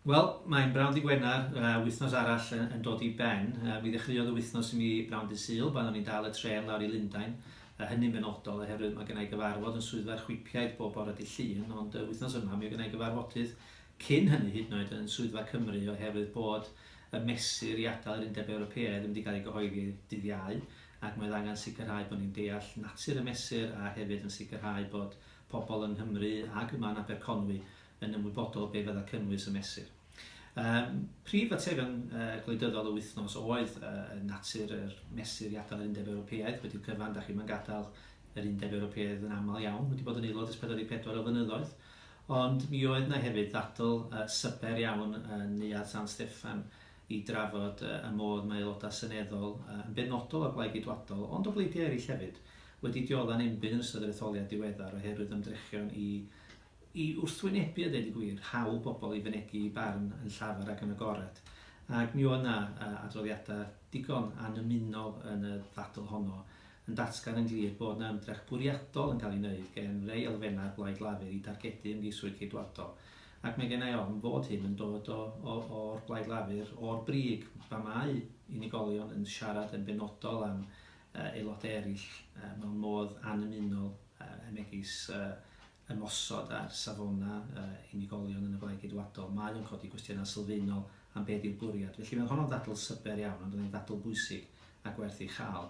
Wel, mae'n brawd i Gwener, wythnos arall yn dod i ben. Mi ddechreuodd y wythnos i mi brawd i Sul, pan o'n i'n dal y tren lawr i Lundain. Hynny'n benodol oherwydd mae gennau gyfarfod yn swyddfa'r chwipiaid bob bore dydd Llun, ond wythnos yma mi gennau gyfarfodydd cyn hynny hyd yn oed yn swyddfa Cymru oherwydd bod y mesur i adael yr Undeb Ewropeaidd yn mynd i gael ei gyhoeddi dydd Iau, ac mae'n angen sicrhau bod ni'n deall natur y mesur a hefyd yn sicrhau bod pobl yng Nghymru ac yma yn Aberconwy yn ymwybodol be fydda cynnwys y mesur. Prif atebion gwleidyddol y wythnos oedd natur yr mesur i adael yr Undeb Ewropeaidd. Wedi'r cyfan, da chi'n gadael yr Undeb Ewropeaidd yn aml iawn, wedi bod yn aelod ers 44 o flynyddoedd. Ond mi oedd na hefyd ddadl syper iawn yn Neuadd San Steffan i drafod y modd mae aelodau seneddol yn benodol o Blaid Geidwadol, ond o bleidiau eraill hefyd, wedi diodda'n enbyn yn ystod yr etholiad diweddar oherwydd ymdrechion i wrthwynebu a dweud y gwir, hawl bobl i fynegu i barn yn llafar ac yn agored. Ac mi oedd yna adroddiadau digon anymunol yn y ddadl honno yn datgan yn glir bod yna ymdrech bwriadol yn cael ei wneud gen rei elfennau Blaid Lafur i dargedu ymgeiswyr Ceidwadol. Ac mae gennau ofn fod hyn yn dod o'r Blaid Lafur, o'r brig pa mae unigolion yn siarad yn benodol am aelodau eraill mewn modd anymunol megis ymosod ar safona unigolion yn y Blaid Geidwadol. Mae o'n codi cwestiynau sylfaenol am beth yw'r bwriad. Felly mae'n honno'n ddadl syper iawn, ond yn ddadl bwysig a gwerth i chael.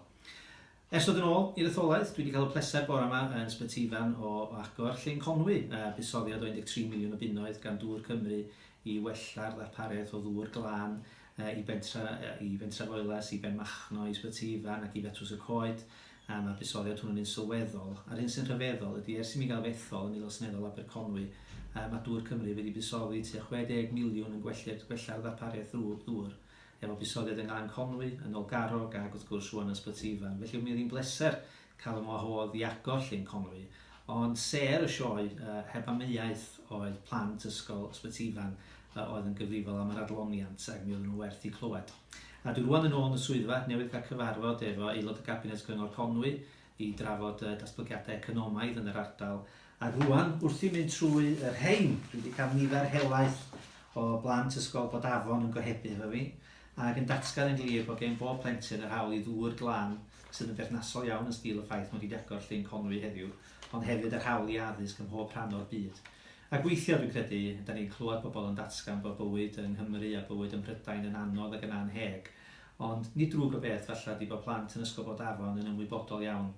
Ers dod yn ôl i'r etholaeth, dwi wedi cael y pleser bore yma yn Sbytifan o agor Llyn Conwy, buddsoddiad o 13 miliwn o bunnoedd gan Dŵr Cymru i wella'r ddarpariaeth o ddŵr glân i bentra Foelas, i Benmachno, i Sbytifan ac i Betws y Coed. Mae buddsoddiad hwn yn un sylweddol. A'r un sy'n rhyfeddol ydy ers i mi gael fethol yn aelod seneddol Aberconwy, mae Dŵr Cymru wedi buddsoddi tua 60 miliwn yn gwella'r ddarpariaeth ddŵr, efo buddsoddiad yng Nglan Conwy, yn Olgarog ac wrth gwrs rwan yn Sbytifan. Felly mi oedd hi'n bleser cael y mohodd i agor Llyn Conwy, ond ser y sioe heb ameuaeth oedd plant ysgol Sbytifan oedd yn gyfrifol am yr adloniant ac mi oedd nhw werth i clywed. A dwi rwan yn ôl yn y swyddfa, newydd cael cyfarfod efo aelod y Cabinet Cyngor Conwy i drafod datblygiadau economaidd yn yr ardal. A rwan, wrth i mynd trwy yr rhein, dwi wedi cael nifer helaeth o blant ysgol Bodafon yn gohebu efo fi, ac yn datgan yn glir bod gen bob plentyn yr hawl i ddŵr glân sydd yn berthnasol iawn yn stil y ffaith mod i wedi agor Llyn Conwy heddiw, ond hefyd yr hawl i addysg ym mhob rhan o'r byd. Ac weithiau dwi'n credu, da ni'n clywed pobl yn datgan bod bywyd yng Nghymru a bywyd yn Prydain yn anodd ac yn anheg, ond nid drwg o beth falle di bod plant yn ysgol Bodafon yn ymwybodol iawn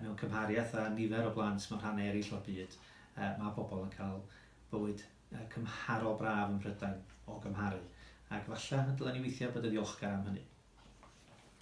mewn cymhariaeth a nifer o blant mewn rhannau eraill o'r byd. Mae pobl yn cael bywyd cymharol braf yn Prydain o gymharu, ac falle dylen ni weithio bod y ddiolchgar am hynny.